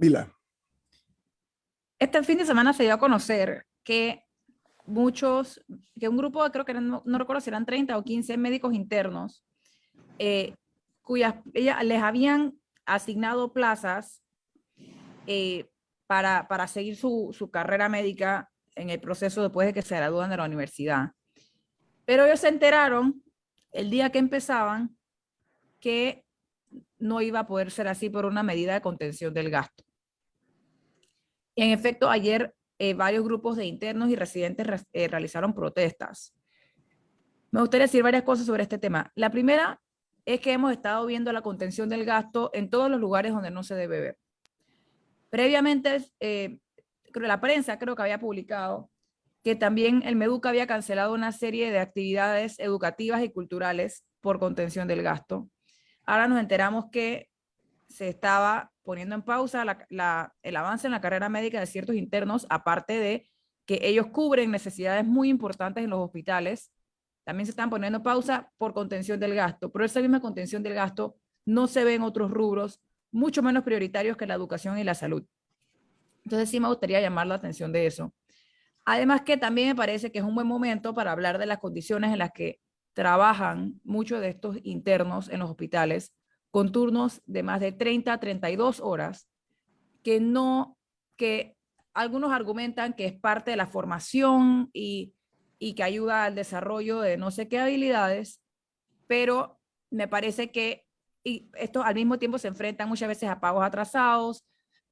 Vila. Este fin de semana se dio a conocer que un grupo, creo que no recuerdo si eran 30 o 15 médicos internos, les habían asignado plazas para seguir su carrera médica en el proceso después de que se gradúan de la universidad. Pero ellos se enteraron el día que empezaban que no iba a poder ser así por una medida de contención del gasto. Y en efecto, ayer varios grupos de internos y residentes realizaron protestas. Me gustaría decir varias cosas sobre este tema. La primera es que hemos estado viendo la contención del gasto en todos los lugares donde no se debe ver. Previamente, la prensa creo que había publicado que también el Meduca había cancelado una serie de actividades educativas y culturales por contención del gasto. Ahora nos enteramos que se estaba poniendo en pausa el avance en la carrera médica de ciertos internos, aparte de que ellos cubren necesidades muy importantes en los hospitales. También se están poniendo en pausa por contención del gasto, pero esa misma contención del gasto no se ve en otros rubros mucho menos prioritarios que la educación y la salud. Entonces sí me gustaría llamar la atención de eso. Además que también me parece que es un buen momento para hablar de las condiciones en las que trabajan muchos de estos internos en los hospitales con turnos de más de 30 a 32 horas, que algunos argumentan que es parte de la formación y que ayuda al desarrollo de no sé qué habilidades, pero me parece que estos al mismo tiempo se enfrentan muchas veces a pagos atrasados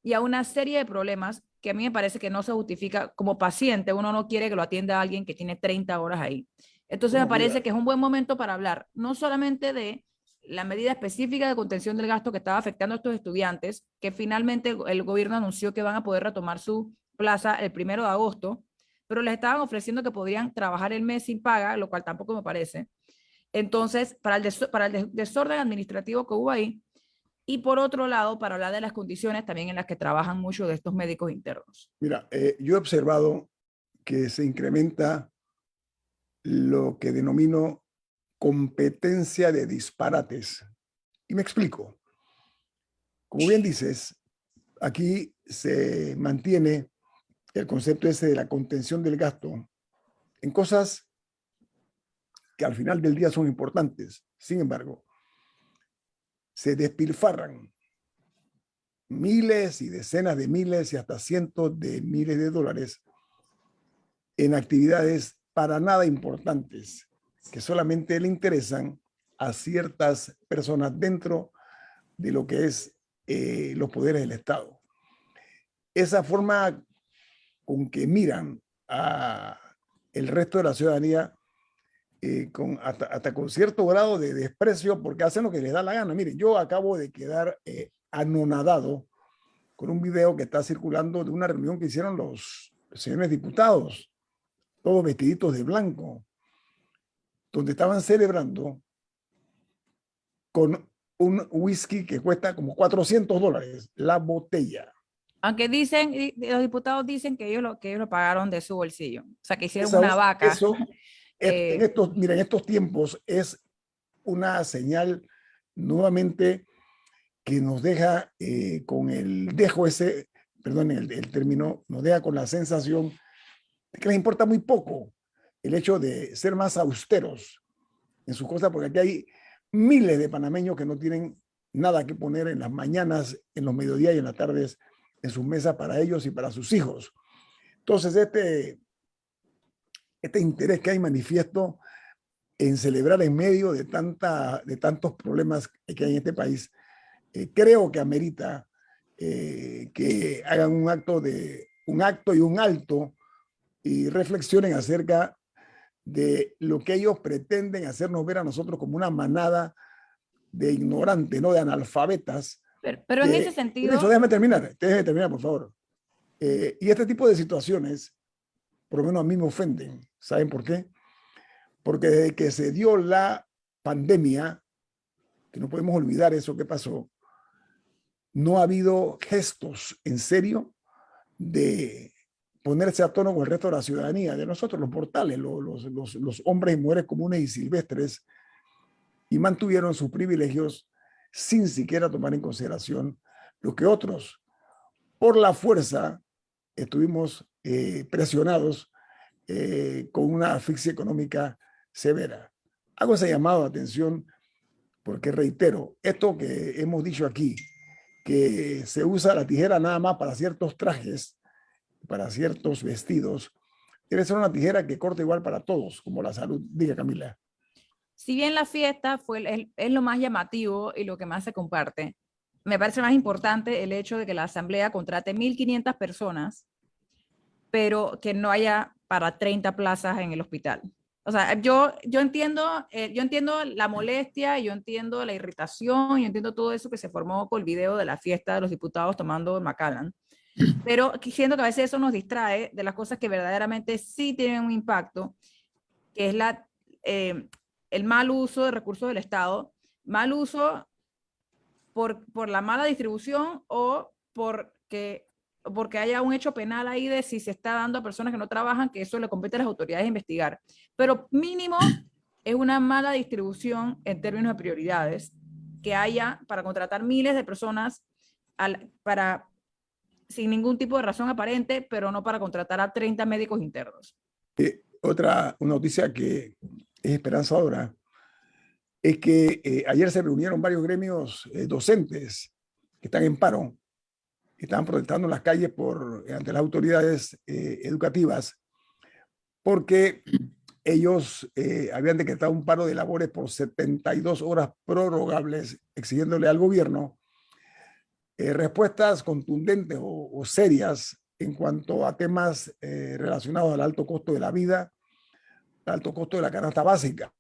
y a una serie de problemas que a mí me parece que no se justifica. Como paciente, uno no quiere que lo atienda a alguien que tiene 30 horas ahí. Entonces me parece que es un buen momento para hablar no solamente de la medida específica de contención del gasto que estaba afectando a estos estudiantes, que finalmente el gobierno anunció que van a poder retomar su plaza el 1 de agosto, pero les estaban ofreciendo que podrían trabajar el mes sin paga, lo cual tampoco me parece. Entonces, para el desorden administrativo que hubo ahí, y por otro lado, para hablar de las condiciones también en las que trabajan muchos de estos médicos internos. Mira, yo he observado que se incrementa lo que denomino competencia de disparates. Y me explico. Como bien dices, aquí se mantiene el concepto ese de la contención del gasto en cosas que al final del día son importantes. Sin embargo, se despilfarran miles y decenas de miles y hasta cientos de miles de dólares en actividades para nada importantes que solamente le interesan a ciertas personas dentro de lo que es los poderes del Estado. Esa forma con que miran a el resto de la ciudadanía hasta con cierto grado de desprecio porque hacen lo que les da la gana. Miren, yo acabo de quedar anonadado con un video que está circulando de una reunión que hicieron los señores diputados, todos vestiditos de blanco, donde estaban celebrando con un whisky que cuesta como $400 la botella. Aunque los diputados dicen que ellos lo pagaron de su bolsillo. O sea, que hicieron una vaca. Eso mira, en estos tiempos es una señal nuevamente que nos deja con el dejo ese, perdón, el término, nos deja con la sensación de que les importa muy poco el hecho de ser más austeros en sus cosas, porque aquí hay miles de panameños que no tienen nada que poner en las mañanas, en los mediodías y en las tardes en sus mesas para ellos y para sus hijos. Entonces, este interés que hay manifiesto en celebrar en medio de tantos problemas que hay en este país, creo que amerita que hagan un acto y un alto y reflexionen acerca de lo que ellos pretenden hacernos ver a nosotros como una manada de ignorantes, no de analfabetas. Pero en ese sentido... Eso, déjame terminar, por favor. Y este tipo de situaciones, por lo menos a mí me ofenden. ¿Saben por qué? Porque desde que se dio la pandemia, que no podemos olvidar eso que pasó, no ha habido gestos en serio de ponerse a tono con el resto de la ciudadanía, de nosotros, los mortales, los hombres y mujeres comunes y silvestres, y mantuvieron sus privilegios sin siquiera tomar en consideración lo que otros por la fuerza estuvimos presionados con una asfixia económica severa. Hago ese llamado de atención porque reitero, esto que hemos dicho aquí, que se usa la tijera nada más para ciertos trajes, para ciertos vestidos, debe ser una tijera que corte igual para todos, como la salud. Diga, Camila. Si bien la fiesta es lo más llamativo y lo que más se comparte, me parece más importante el hecho de que la asamblea contrate 1.500 personas, pero que no haya para 30 plazas en el hospital. O sea, yo entiendo la molestia, yo entiendo la irritación, yo entiendo todo eso que se formó con el video de la fiesta de los diputados tomando el Macallan, pero siento que a veces eso nos distrae de las cosas que verdaderamente sí tienen un impacto, que es el mal uso de recursos del Estado, mal uso por la mala distribución o porque haya un hecho penal ahí de si se está dando a personas que no trabajan, que eso le compete a las autoridades investigar. Pero mínimo es una mala distribución en términos de prioridades que haya para contratar miles de personas sin ningún tipo de razón aparente, pero no para contratar a 30 médicos internos. Otra noticia que es esperanzadora es que ayer se reunieron varios gremios docentes que están en paro, que estaban protestando en las calles ante las autoridades educativas, porque ellos habían decretado un paro de labores por 72 horas prorrogables, exigiéndole al gobierno respuestas contundentes o serias en cuanto a temas relacionados al alto costo de la vida, al alto costo de la canasta básica,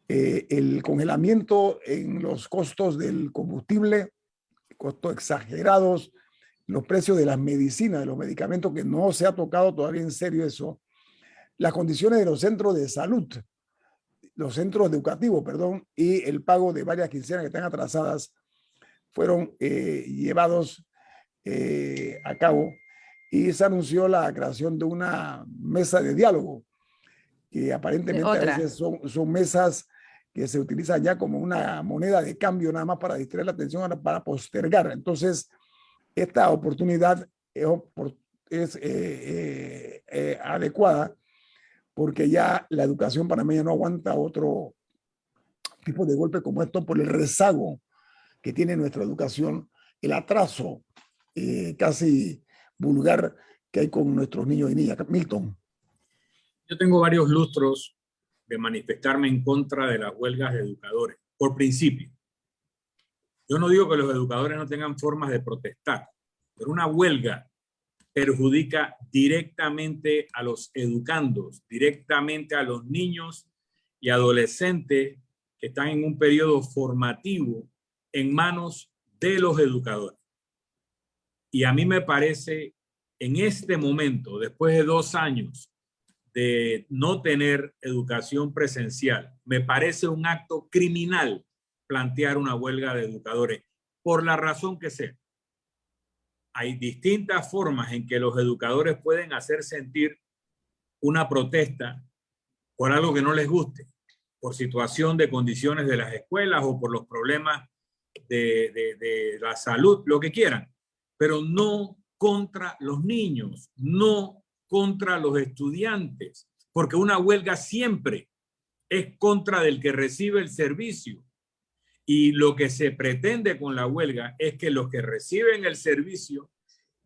el congelamiento en los costos del combustible, costos exagerados, los precios de las medicinas, de los medicamentos, que no se ha tocado todavía en serio eso, las condiciones de los centros de salud, los centros educativos, perdón, y el pago de varias quincenas que están atrasadas fueron llevados a cabo, y se anunció la creación de una mesa de diálogo, que aparentemente a veces son mesas que se utilizan ya como una moneda de cambio nada más para distraer la atención, para postergar. Entonces, esta oportunidad es adecuada porque ya la educación panameña no aguanta otro tipo de golpe como esto por el rezago que tiene nuestra educación, el atraso casi vulgar que hay con nuestros niños y niñas. Milton. Yo tengo varios lustros de manifestarme en contra de las huelgas de educadores, por principio. Yo no digo que los educadores no tengan formas de protestar, pero una huelga perjudica directamente a los educandos, directamente a los niños y adolescentes que están en un periodo formativo en manos de los educadores. Y a mí me parece, en este momento, después de 2 años de no tener educación presencial, me parece un acto criminal plantear una huelga de educadores, por la razón que sea. Hay distintas formas en que los educadores pueden hacer sentir una protesta por algo que no les guste, por situación de condiciones de las escuelas o por los problemas de la salud, lo que quieran, pero no contra los niños, no contra los estudiantes, porque una huelga siempre es contra del que recibe el servicio. Y lo que se pretende con la huelga es que los que reciben el servicio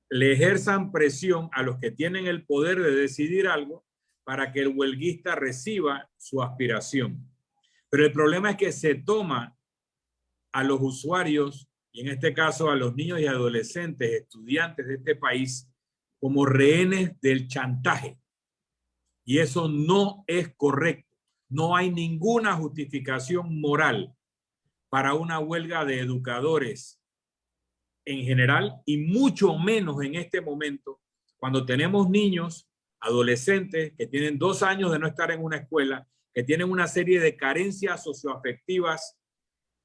le ejerzan presión a los que tienen el poder de decidir algo para que el huelguista reciba su aspiración. Pero el problema es que se toma a los usuarios, y en este caso a los niños y adolescentes, estudiantes de este país, como rehenes del chantaje. Y eso no es correcto. No hay ninguna justificación moral para una huelga de educadores en general, y mucho menos en este momento, cuando tenemos niños, adolescentes que tienen 2 años de no estar en una escuela, que tienen una serie de carencias socioafectivas,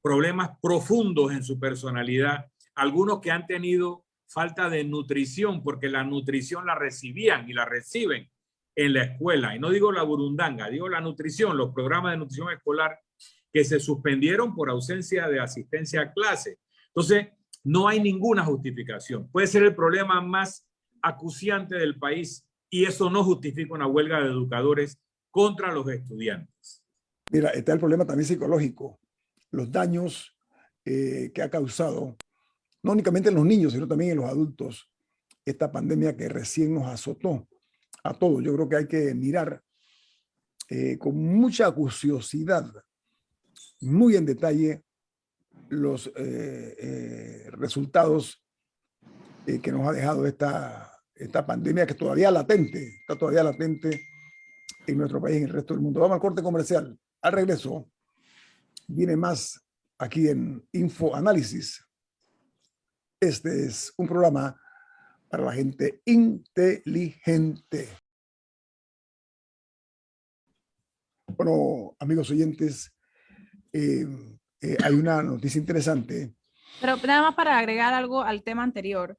problemas profundos en su personalidad, algunos que han tenido falta de nutrición, porque la nutrición la recibían y la reciben en la escuela. Y no digo la burundanga, digo la nutrición, los programas de nutrición escolar que se suspendieron por ausencia de asistencia a clase. Entonces, No hay ninguna justificación. Puede ser el problema más acuciante del país y eso no justifica una huelga de educadores contra los estudiantes. Mira, está el problema también psicológico, los daños que ha causado, no únicamente en los niños, sino también en los adultos, esta pandemia que recién nos azotó a todos. Yo creo que hay que mirar con mucha curiosidad, muy en detalle, los resultados que nos ha dejado esta pandemia que todavía latente, está todavía latente en nuestro país y en el resto del mundo. Vamos al corte comercial. Al regreso viene más aquí en Info Análisis. Este es un programa para la gente inteligente. Bueno, amigos oyentes, hay una noticia interesante. Pero nada más para agregar algo al tema anterior,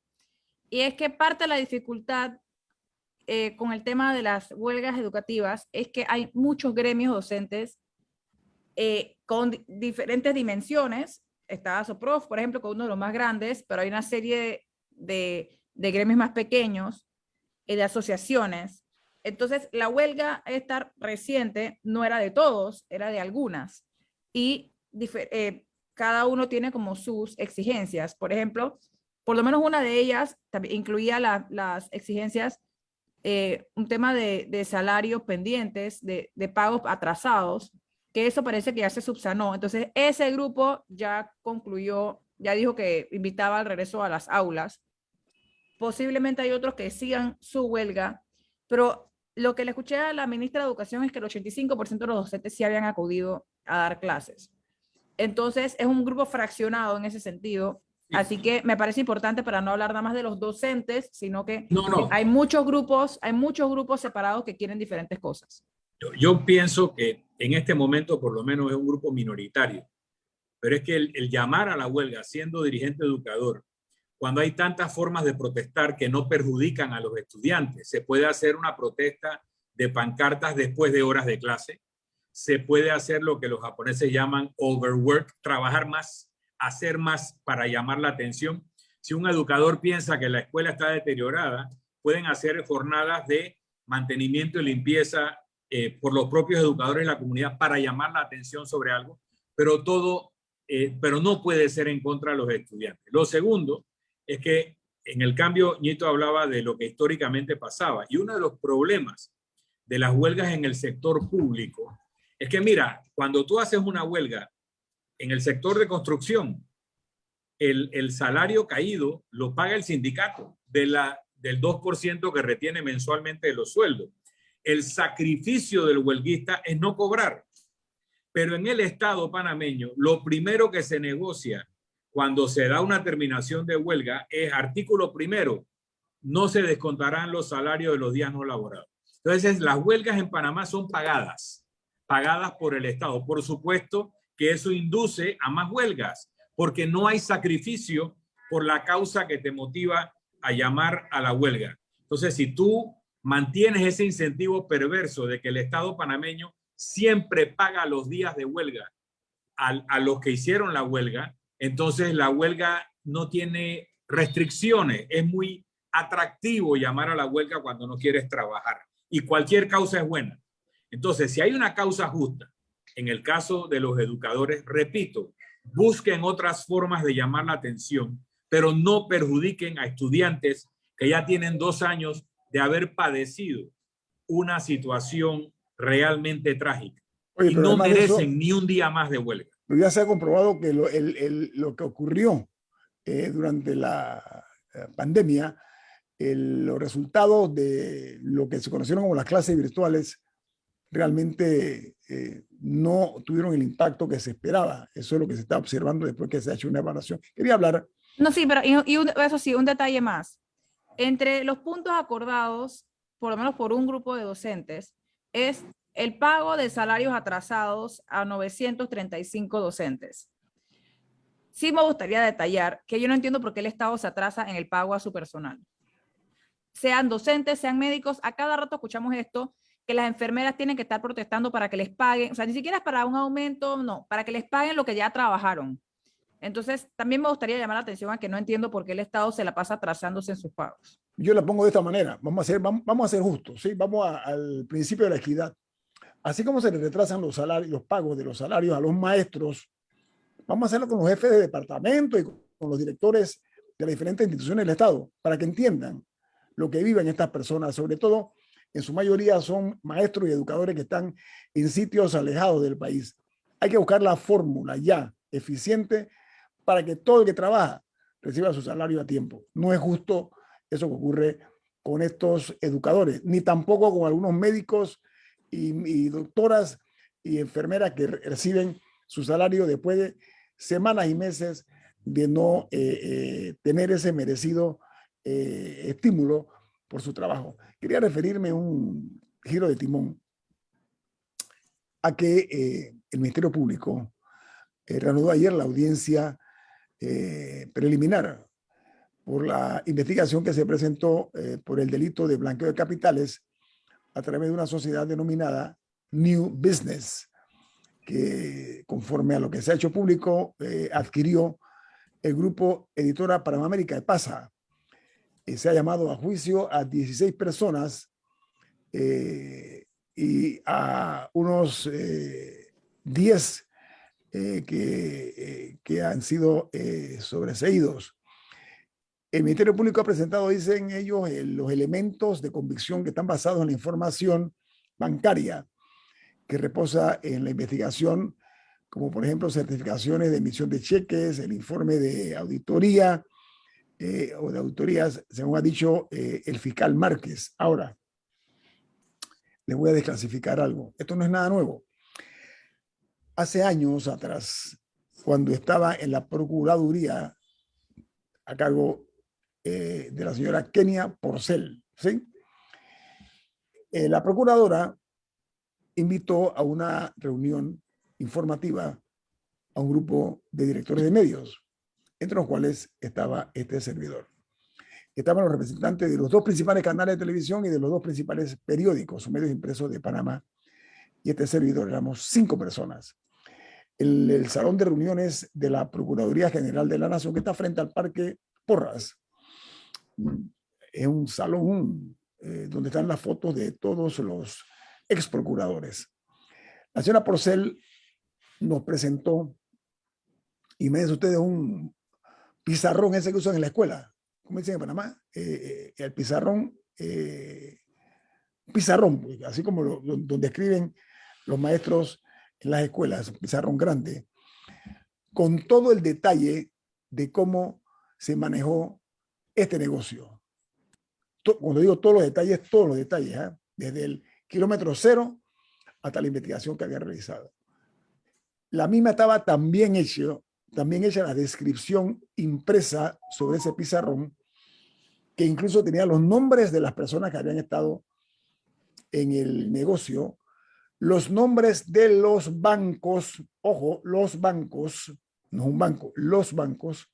y es que parte de la dificultad con el tema de las huelgas educativas es que hay muchos gremios docentes con diferentes dimensiones. Está ASOPROF, por ejemplo, con uno de los más grandes, pero hay una serie de gremios más pequeños, de asociaciones. Entonces, la huelga esta reciente no era de todos, era de algunas. Y cada uno tiene como sus exigencias. Por ejemplo, por lo menos una de ellas incluía las exigencias, un tema de salarios pendientes, de pagos atrasados, que eso parece que ya se subsanó. Entonces, ese grupo ya concluyó, ya dijo que invitaba al regreso a las aulas. Posiblemente hay otros que sigan su huelga, pero lo que le escuché a la ministra de Educación es que el 85% de los docentes sí habían acudido a dar clases. Entonces, es un grupo fraccionado en ese sentido. Así que me parece importante para no hablar nada más de los docentes, sino que hay muchos grupos separados que quieren diferentes cosas. Yo pienso que en este momento por lo menos es un grupo minoritario, pero es que el llamar a la huelga siendo dirigente educador, cuando hay tantas formas de protestar que no perjudican a los estudiantes, se puede hacer una protesta de pancartas después de horas de clase, se puede hacer lo que los japoneses llaman overwork, trabajar más, hacer más para llamar la atención. Si un educador piensa que la escuela está deteriorada, pueden hacer jornadas de mantenimiento y limpieza por los propios educadores de la comunidad para llamar la atención sobre algo, pero pero no puede ser en contra de los estudiantes. Lo segundo es que en el cambio, Ñito hablaba de lo que históricamente pasaba, y uno de los problemas de las huelgas en el sector público es que, mira, cuando tú haces una huelga en el sector de construcción, el salario caído lo paga el sindicato del 2% que retiene mensualmente de los sueldos. El sacrificio del huelguista es no cobrar. Pero en el Estado panameño, lo primero que se negocia cuando se da una terminación de huelga es artículo primero, no se descontarán los salarios de los días no laborados. Entonces, las huelgas en Panamá son pagadas por el Estado. Por supuesto que eso induce a más huelgas, porque no hay sacrificio por la causa que te motiva a llamar a la huelga. Entonces, si tú mantienes ese incentivo perverso de que el Estado panameño siempre paga los días de huelga a los que hicieron la huelga, entonces la huelga no tiene restricciones. Es muy atractivo llamar a la huelga cuando no quieres trabajar y cualquier causa es buena. Entonces, si hay una causa justa, en el caso de los educadores, repito, busquen otras formas de llamar la atención, pero no perjudiquen a estudiantes que ya tienen 2 años de haber padecido una situación realmente trágica. Oye, y no merecen ni un día más de huelga. Ya se ha comprobado que lo que ocurrió durante la pandemia, los resultados de lo que se conocieron como las clases virtuales realmente no tuvieron el impacto que se esperaba. Eso es lo que se está observando después que se ha hecho una evaluación. Quería hablar. No, sí, pero eso sí, un detalle más. Entre los puntos acordados, por lo menos por un grupo de docentes, es el pago de salarios atrasados a 935 docentes. Sí me gustaría detallar que yo no entiendo por qué el Estado se atrasa en el pago a su personal. Sean docentes, sean médicos, a cada rato escuchamos esto, que las enfermeras tienen que estar protestando para que les paguen, o sea, ni siquiera es para un aumento, no, para que les paguen lo que ya trabajaron. Entonces, también me gustaría llamar la atención a que no entiendo por qué el Estado se la pasa atrasándose en sus pagos. Yo la pongo de esta manera. Vamos a ser justos, ¿sí? Vamos al principio de la equidad. Así como se le retrasan los salarios, los pagos de los salarios a los maestros, vamos a hacerlo con los jefes de departamento y con los directores de las diferentes instituciones del Estado, para que entiendan lo que viven estas personas. Sobre todo, en su mayoría son maestros y educadores que están en sitios alejados del país. Hay que buscar la fórmula ya eficiente para que todo el que trabaja reciba su salario a tiempo. No es justo eso que ocurre con estos educadores, ni tampoco con algunos médicos y doctoras y enfermeras que reciben su salario después de semanas y meses de no tener ese merecido estímulo por su trabajo. Quería referirme un giro de timón a que el Ministerio Público reanudó ayer la audiencia preliminar por la investigación que se presentó por el delito de blanqueo de capitales a través de una sociedad denominada New Business, que conforme a lo que se ha hecho público, adquirió el grupo Editora Panamérica de PASA. Se ha llamado a juicio a 16 personas y a unos 10 que han sido sobreseídos. El Ministerio Público ha presentado, dicen ellos, los elementos de convicción que están basados en la información bancaria que reposa en la investigación, como por ejemplo certificaciones de emisión de cheques, el informe de auditoría o de auditorías, según ha dicho el fiscal Márquez. Ahora, les voy a desclasificar algo. Esto no es nada nuevo. Hace años atrás, cuando estaba en la Procuraduría a cargo de la señora Kenia Porcel, ¿sí? La procuradora invitó a una reunión informativa a un grupo de directores de medios, entre los cuales estaba este servidor. Estaban los representantes de los dos principales canales de televisión y de los dos principales periódicos o medios impresos de Panamá. Y este servidor, éramos 5 personas. El salón de reuniones de la Procuraduría General de la Nación, que está frente al Parque Porras, es un salón donde están las fotos de todos los ex procuradores. La señora Porcel nos presentó, imagínense ustedes, un pizarrón ese que usan en la escuela, como dicen en Panamá, el pizarrón, así como donde escriben los maestros en las escuelas, un pizarrón grande, con todo el detalle de cómo se manejó este negocio. Cuando digo todos los detalles, ¿eh? Desde el kilómetro cero hasta la investigación que había realizado. La misma estaba también hecha la descripción impresa sobre ese pizarrón, que incluso tenía los nombres de las personas que habían estado en el negocio, los nombres de los bancos, ojo, los bancos, no un banco, los bancos,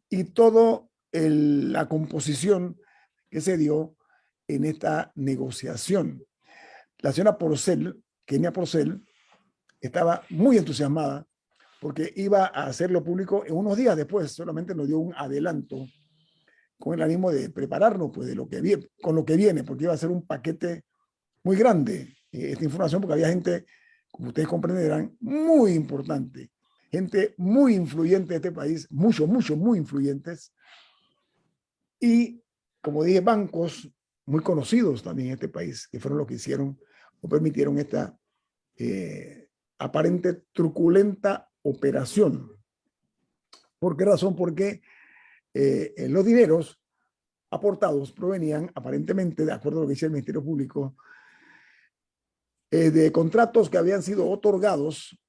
y toda la composición que se dio en esta negociación. La señora Porcel, Kenia Porcel, estaba muy entusiasmada porque iba a hacerlo público en unos días después, solamente nos dio un adelanto con el ánimo de prepararnos pues, de lo que viene, con lo que viene, porque iba a ser un paquete muy grande esta información, porque había gente, como ustedes comprenderán, muy importante, gente muy influyente de este país, muy influyentes, y como dije, bancos muy conocidos también en este país, que fueron los que hicieron o permitieron esta aparente truculenta operación. ¿Por qué razón? Porque los dineros aportados provenían aparentemente, de acuerdo a lo que dice el Ministerio Público, de contratos que habían sido otorgados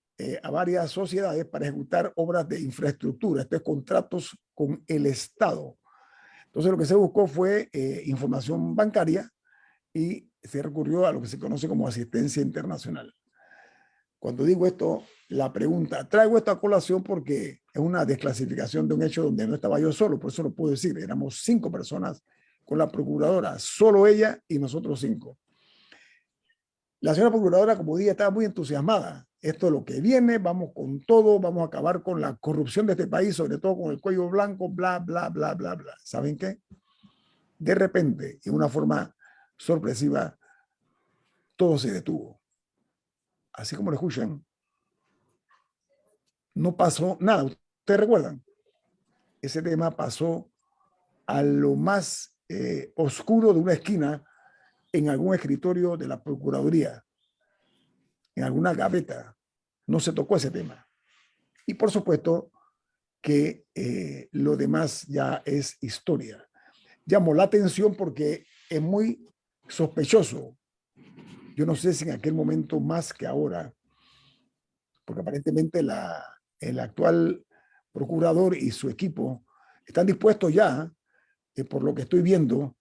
a varias sociedades para ejecutar obras de infraestructura. Estos contratos con el Estado. Entonces lo que se buscó fue información bancaria y se recurrió a lo que se conoce como asistencia internacional. Cuando digo esto, la pregunta, traigo esta colación porque es una desclasificación de un hecho donde no estaba yo solo, por eso lo puedo decir, éramos 5 personas con la procuradora, solo ella y nosotros 5. La señora procuradora, como dije, estaba muy entusiasmada esto es lo que viene, vamos con todo, vamos a acabar con la corrupción de este país, sobre todo con el cuello blanco, bla, bla, bla, bla, bla. ¿Saben qué? De repente, y de una forma sorpresiva, todo se detuvo. Así como lo escuchan, no pasó nada. ¿Ustedes recuerdan? Ese tema pasó a lo más oscuro de una esquina en algún escritorio de la Procuraduría, en alguna gaveta. No se tocó ese tema. Y por supuesto que lo demás ya es historia. Llamó la atención porque es muy sospechoso. Yo no sé si en aquel momento más que ahora, porque aparentemente el actual procurador y su equipo están dispuestos ya, por lo que estoy viendo,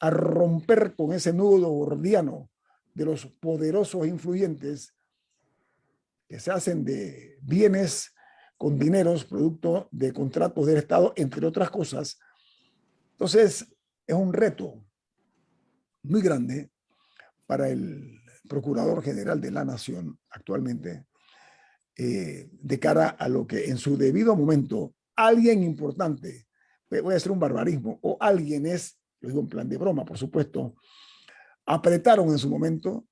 a romper con ese nudo gordiano de los poderosos e influyentes que se hacen de bienes con dineros producto de contratos del Estado, entre otras cosas. Entonces, es un reto muy grande para el Procurador General de la Nación actualmente, de cara a lo que en su debido momento alguien importante, voy a hacer un barbarismo, o alguien es, lo digo en plan de broma, por supuesto, apretaron en su momento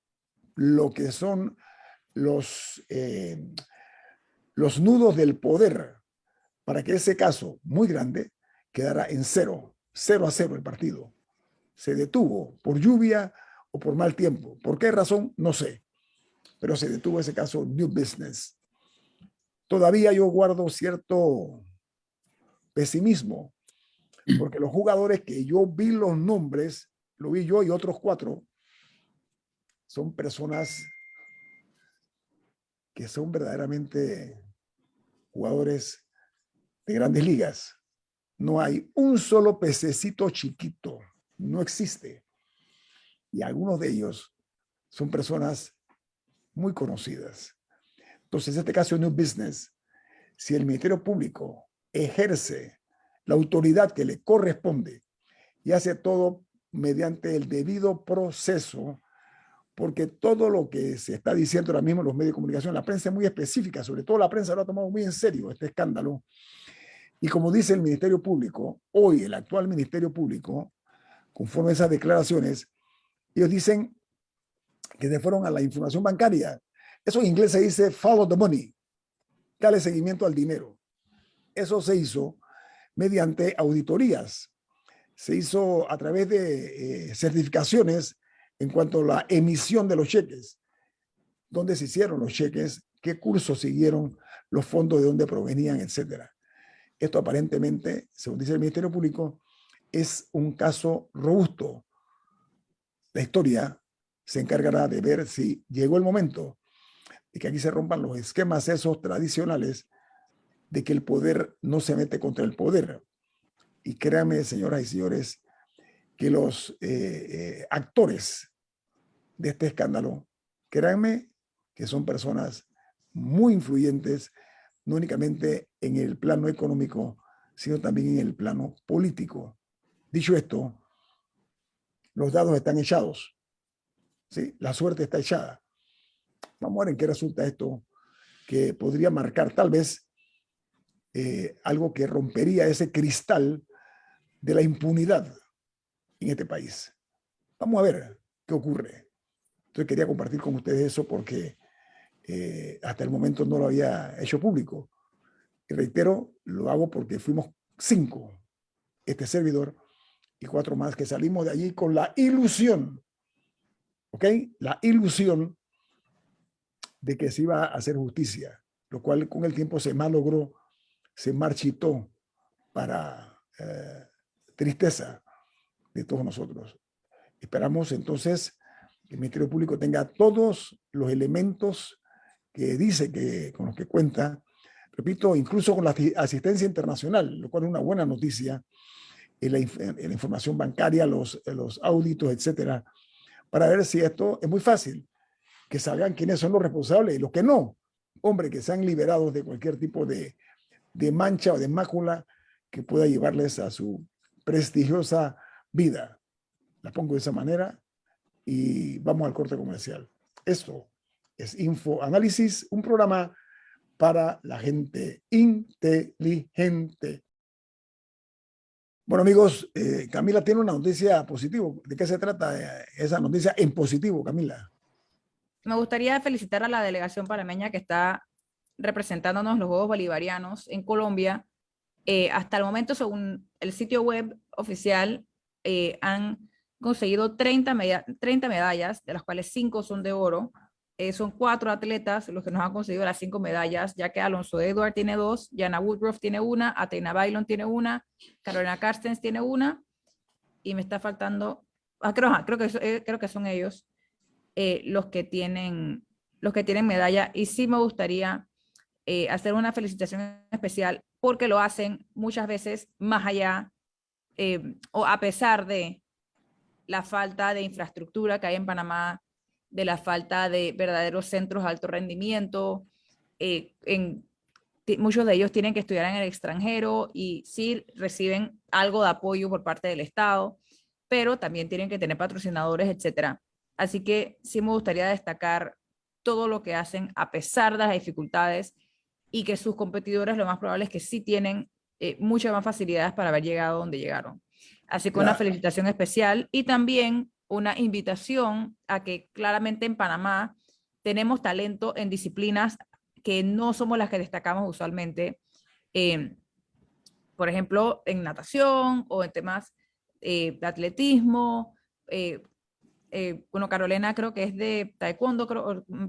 lo que son los nudos del poder para que ese caso muy grande quedara en 0-0 el partido. Se detuvo por lluvia o por mal tiempo. ¿Por qué razón? No sé. Pero se detuvo ese caso New Business. Todavía yo guardo cierto pesimismo, porque los jugadores que yo vi los nombres, lo vi yo y otros 4, son personas que son verdaderamente jugadores de grandes ligas. No hay un solo pececito chiquito, no existe. Y algunos de ellos son personas muy conocidas. Entonces, en este caso, New Business, si el Ministerio Público ejerce la autoridad que le corresponde y hace todo mediante el debido proceso, porque todo lo que se está diciendo ahora mismo en los medios de comunicación, la prensa es muy específica, sobre todo la prensa lo ha tomado muy en serio este escándalo. Y como dice el Ministerio Público, hoy el actual Ministerio Público, conforme a esas declaraciones, ellos dicen que se fueron a la información bancaria. Eso en inglés se dice follow the money, dale seguimiento al dinero. Eso se hizo mediante auditorías, se hizo a través de certificaciones en cuanto a la emisión de los cheques, dónde se hicieron los cheques, qué cursos siguieron, los fondos de dónde provenían, etcétera. Esto aparentemente, según dice el Ministerio Público, es un caso robusto. La historia se encargará de ver si llegó el momento de que aquí se rompan los esquemas esos tradicionales de que el poder no se mete contra el poder. Y créanme, señoras y señores, que los actores de este escándalo, créanme que son personas muy influyentes, no únicamente en el plano económico, sino también en el plano político. Dicho esto, los dados están echados, ¿sí? La suerte está echada. Vamos a ver en qué resulta esto, que podría marcar tal vez algo que rompería ese cristal de la impunidad en este país. Vamos a ver qué ocurre. Entonces quería compartir con ustedes eso porque hasta el momento no lo había hecho público. Y reitero, lo hago porque fuimos 5, este servidor y 4 más, que salimos de allí con la ilusión, ¿ok? La ilusión de que se iba a hacer justicia, lo cual con el tiempo se malogró, se marchitó para tristeza de todos nosotros. Esperamos entonces que el Ministerio Público tenga todos los elementos que dice que con los que cuenta, repito, incluso con la asistencia internacional, lo cual es una buena noticia, en la información bancaria, los auditos, etcétera, para ver si esto es muy fácil, que salgan quiénes son los responsables y los que no. Hombre, que sean liberados de cualquier tipo de mancha o de mácula que pueda llevarles a su prestigiosa vida. La pongo de esa manera y vamos al corte comercial. Esto es InfoAnálisis, un programa para la gente inteligente. Bueno, amigos, Camila tiene una noticia positiva. ¿De qué se trata esa noticia en positivo, Camila? Me gustaría felicitar a la delegación panameña que está representándonos los Juegos Bolivarianos en Colombia. Hasta el momento, según el sitio web oficial, han conseguido 30 medallas, de las cuales 5 son de oro. Son 4 atletas los que nos han conseguido las 5 medallas, ya que Alonso Edward tiene 2, Jana Woodruff tiene 1, Athena Bailon tiene 1, Carolina Carstens tiene 1, y me está faltando, creo que son ellos los que tienen medalla. Y sí me gustaría hacer una felicitación especial porque lo hacen muchas veces más allá o a pesar de la falta de infraestructura que hay en Panamá, de la falta de verdaderos centros de alto rendimiento. Muchos de ellos tienen que estudiar en el extranjero y sí reciben algo de apoyo por parte del Estado, pero también tienen que tener patrocinadores, etcétera. Así que sí me gustaría destacar todo lo que hacen a pesar de las dificultades y que sus competidores lo más probable es que sí tienen muchas más facilidades para haber llegado donde llegaron. Así que una felicitación especial y también una invitación a que claramente en Panamá tenemos talento en disciplinas que no somos las que destacamos usualmente. Por ejemplo, en natación o en temas de atletismo. Bueno, Carolina creo que es de taekwondo,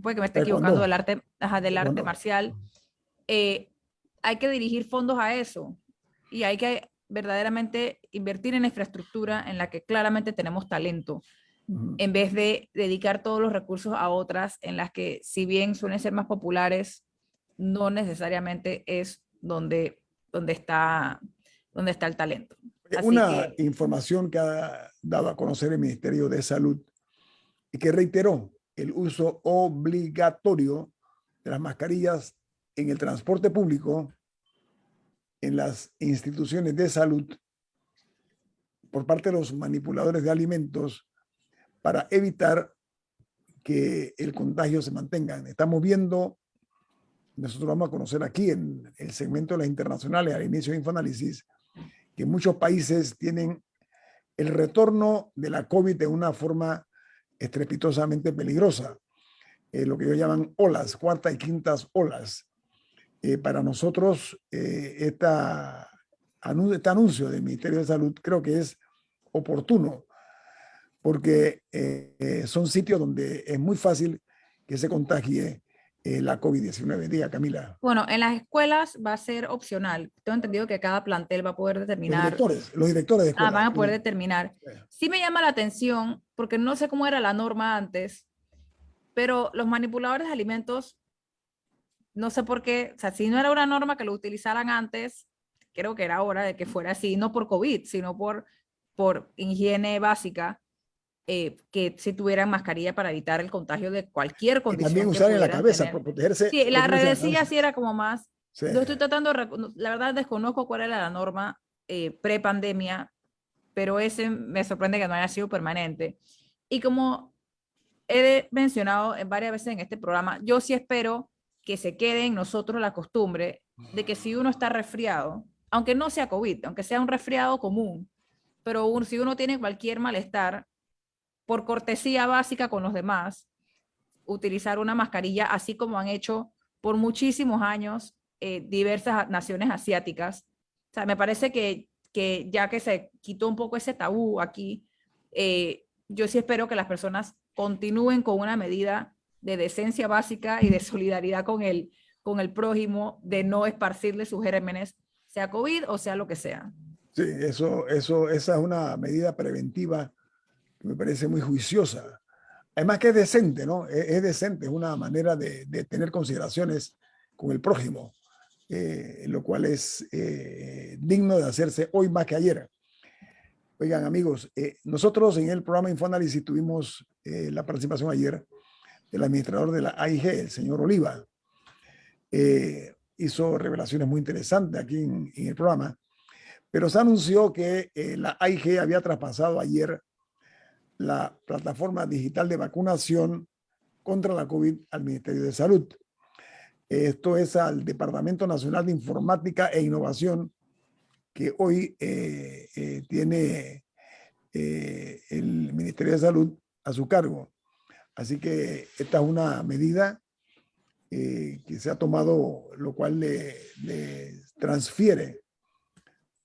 puede que me esté equivocando, del arte marcial. Hay que dirigir fondos a eso y hay que verdaderamente invertir en infraestructura en la que claramente tenemos talento, en vez de dedicar todos los recursos a otras en las que, si bien suelen ser más populares, no necesariamente es donde está el talento. Así una que, información que ha dado a conocer el Ministerio de Salud y que reiteró el uso obligatorio de las mascarillas en el transporte público, en las instituciones de salud, por parte de los manipuladores de alimentos para evitar que el contagio se mantenga. Estamos viendo, nosotros vamos a conocer aquí en el segmento de las internacionales al inicio de Infoanálisis, que muchos países tienen el retorno de la COVID de una forma estrepitosamente peligrosa, lo que ellos llaman olas, cuarta y quintas olas. Para nosotros, este anuncio del Ministerio de Salud creo que es oportuno, porque son sitios donde es muy fácil que se contagie la COVID-19. Diga, Camila. bueno, en las escuelas va a ser opcional. Tengo entendido que cada plantel va a poder determinar. Los directores de escuela. Van a poder determinar. Sí me llama la atención, porque no sé cómo era la norma antes, pero los manipuladores de alimentos, no sé por qué, o sea, si no era una norma que lo utilizaran antes, creo que era hora de que fuera así, no por COVID, sino por higiene básica, que si tuvieran mascarilla para evitar el contagio de cualquier condición. Y también usar en la cabeza, por protegerse. Sí, la regresilla sí era como más. Sí. Yo estoy tratando, la verdad desconozco cuál era la norma pre-pandemia, pero ese me sorprende que no haya sido permanente. Y como he mencionado varias veces en este programa, yo sí espero que se quede en nosotros la costumbre de que si uno está resfriado, aunque no sea COVID, aunque sea un resfriado común, pero si uno tiene cualquier malestar, por cortesía básica con los demás, utilizar una mascarilla, así como han hecho por muchísimos años diversas naciones asiáticas. O sea, me parece que ya que se quitó un poco ese tabú aquí, yo sí espero que las personas continúen con una medida de decencia básica y de solidaridad con el prójimo, de no esparcirle sus gérmenes, sea COVID o sea lo que sea. Sí, esa es una medida preventiva que me parece muy juiciosa. Además que es decente, ¿no? Es decente, es una manera de tener consideraciones con el prójimo, lo cual es digno de hacerse hoy más que ayer. Oigan, amigos, nosotros en el programa Infoanálisis tuvimos la participación ayer del administrador de la AIG, el señor Oliva. Hizo revelaciones muy interesantes aquí en el programa, pero se anunció que la AIG había traspasado ayer la plataforma digital de vacunación contra la COVID al Ministerio de Salud. Esto es al Departamento Nacional de Informática e Innovación, que hoy tiene el Ministerio de Salud a su cargo. Así que esta es una medida que se ha tomado, lo cual le transfiere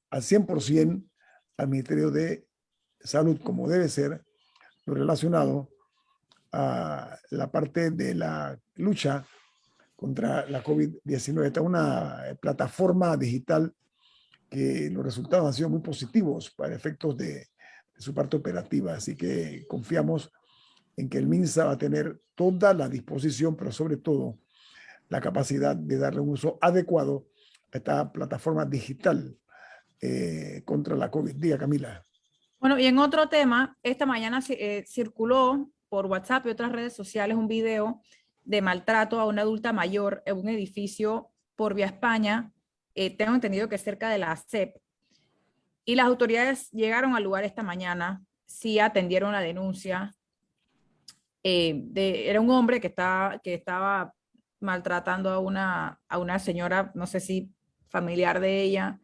al 100% al Ministerio de Salud, como debe ser, lo relacionado a la parte de la lucha contra la COVID-19. Esta es una plataforma digital que los resultados han sido muy positivos para efectos de su parte operativa. Así que confiamos en que el MINSA va a tener toda la disposición, pero sobre todo la capacidad de darle un uso adecuado a esta plataforma digital contra la COVID. Diga, Camila. Bueno, y en otro tema, esta mañana circuló por WhatsApp y otras redes sociales un video de maltrato a una adulta mayor en un edificio por Vía España, tengo entendido que es cerca de la ASEP, y las autoridades llegaron al lugar esta mañana, sí atendieron la denuncia, era un hombre que estaba maltratando a una señora, no sé si familiar de ella,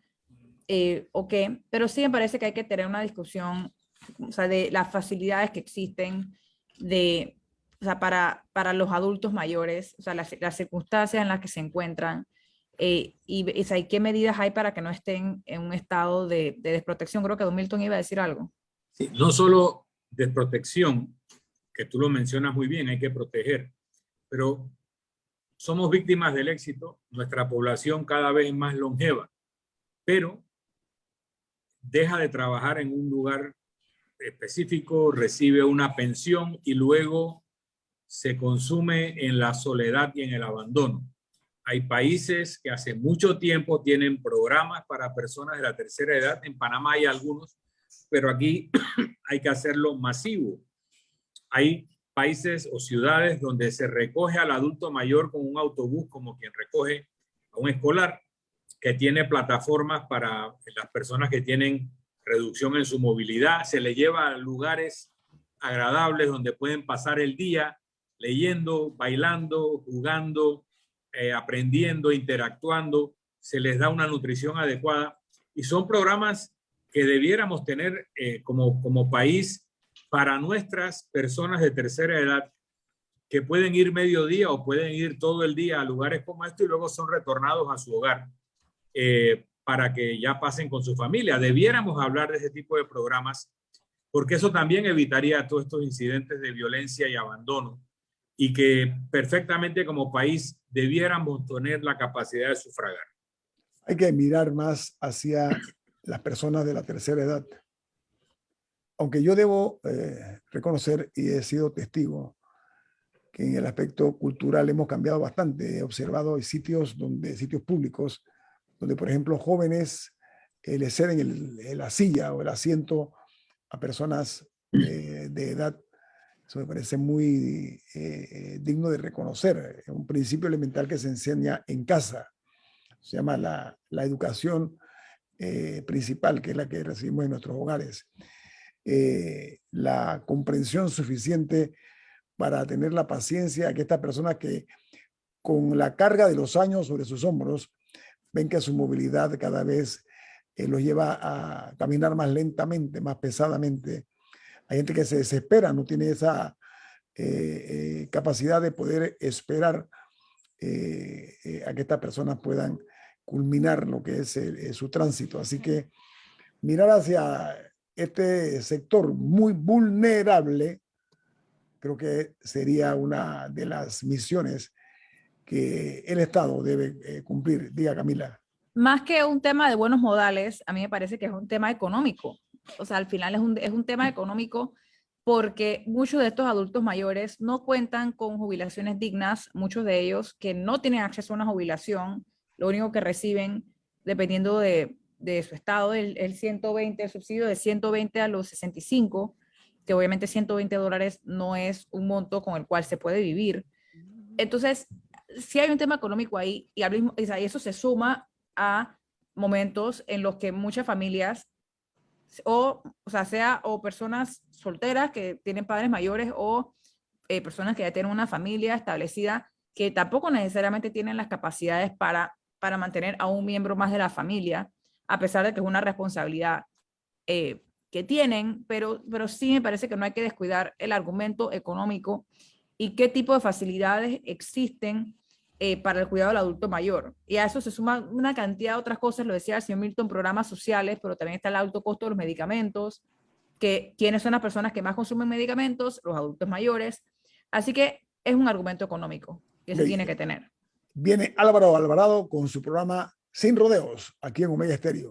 o qué, pero sí me parece que hay que tener una discusión, o sea, de las facilidades que existen o sea, para los adultos mayores, o sea, las circunstancias en las que se encuentran, o sea, y qué medidas hay para que no estén en un estado de desprotección. Creo que Don Milton iba a decir algo. Sí, no solo desprotección, que tú lo mencionas muy bien, hay que proteger, pero somos víctimas del éxito, nuestra población cada vez es más longeva, pero deja de trabajar en un lugar específico, recibe una pensión y luego se consume en la soledad y en el abandono. Hay países que hace mucho tiempo tienen programas para personas de la tercera edad. En Panamá hay algunos, pero aquí hay que hacerlo masivo. Hay países o ciudades donde se recoge al adulto mayor con un autobús, como quien recoge a un escolar, que tiene plataformas para las personas que tienen reducción en su movilidad. Se les lleva a lugares agradables donde pueden pasar el día leyendo, bailando, jugando, aprendiendo, interactuando. Se les da una nutrición adecuada y son programas que debiéramos tener como país para nuestras personas de tercera edad que pueden ir mediodía o pueden ir todo el día a lugares como esto y luego son retornados a su hogar para que ya pasen con su familia. Debiéramos hablar de ese tipo de programas porque eso también evitaría todos estos incidentes de violencia y abandono y que perfectamente como país debiéramos tener la capacidad de sufragar. Hay que mirar más hacia las personas de la tercera edad. Aunque yo debo reconocer y he sido testigo que en el aspecto cultural hemos cambiado bastante. He observado sitios públicos donde, por ejemplo, jóvenes le ceden la silla o el asiento a personas de edad. Eso me parece muy digno de reconocer. Es un principio elemental que se enseña en casa. Se llama la educación principal, que es la que recibimos en nuestros hogares. La comprensión suficiente para tener la paciencia que estas personas que con la carga de los años sobre sus hombros ven que su movilidad cada vez los lleva a caminar más lentamente, más pesadamente. Hay gente que se desespera, no tiene esa capacidad de poder esperar a que estas personas puedan culminar lo que es su tránsito. Así que mirar hacia este sector muy vulnerable creo que sería una de las misiones que el Estado debe cumplir. Diga, Camila. Más que un tema de buenos modales, a mí me parece que es un tema económico. O sea, al final es un tema económico porque muchos de estos adultos mayores no cuentan con jubilaciones dignas, muchos de ellos que no tienen acceso a una jubilación, lo único que reciben, dependiendo de su estado, el 120, el subsidio de 120 a los 65, que obviamente $120 no es un monto con el cual se puede vivir. Entonces, sí hay un tema económico ahí y eso se suma a momentos en los que muchas familias o personas solteras que tienen padres mayores o personas que ya tienen una familia establecida, que tampoco necesariamente tienen las capacidades para mantener a un miembro más de la familia, a pesar de que es una responsabilidad que tienen, pero sí me parece que no hay que descuidar el argumento económico y qué tipo de facilidades existen para el cuidado del adulto mayor. Y a eso se suma una cantidad de otras cosas, lo decía el señor Milton, programas sociales, pero también está el alto costo de los medicamentos, que quiénes son las personas que más consumen medicamentos, los adultos mayores. Así que es un argumento económico que se tiene que tener. Viene Álvaro Alvarado con su programa Sin Rodeos, aquí en Omega Estéreo.